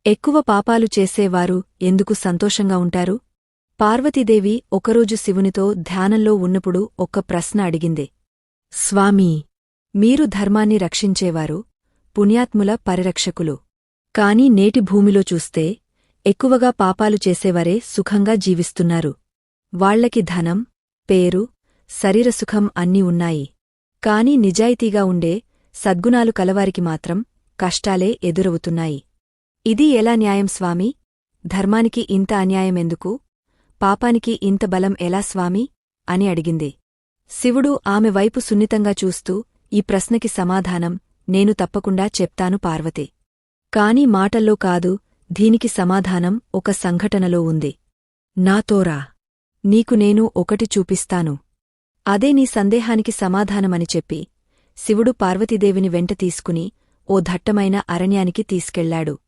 ఎక్కువ పాపాలు చేసేవారు ఎందుకు సంతోషంగా ఉంటారు? పార్వతీదేవి ఒకరోజు శివునితో ధ్యానంలో ఉన్నప్పుడు ఒక్క ప్రశ్న అడిగింది. స్వామీ, మీరు ధర్మాన్ని రక్షించేవారు, పుణ్యాత్ముల పరిరక్షకులు. కాని నేటి భూమిలో చూస్తే ఎక్కువగా పాపాలు చేసేవారే సుఖంగా జీవిస్తున్నారు. వాళ్లకి ధనం, పేరు, శరీరసుఖం అన్నీ ఉన్నాయి. కాని నిజాయితీగా ఉండే సద్గుణాలు కలవారికి మాత్రం కష్టాలే ఎదురవుతున్నాయి. ఇది ఎలా న్యాయం స్వామీ? ధర్మానికి ఇంత అన్యాయమెందుకు? పాపానికి ఇంత బలం ఎలా స్వామీ? అని అడిగింది. శివుడు ఆమె వైపు సున్నితంగా చూస్తూ ఈ ప్రశ్నకి సమాధానం నేను తప్పకుండా చెప్తాను పార్వతే. కాని మాటల్లో కాదు, దీనికి సమాధానం ఒక సంఘటనలో ఉంది. నాతోరా, నీకు నేను ఒకటి చూపిస్తాను. అదే నీ సందేహానికి సమాధానమని చెప్పి శివుడు పార్వతీదేవిని వెంట తీసుకుని ఓ దట్టమైన అరణ్యానికి తీసుకెళ్లాడు.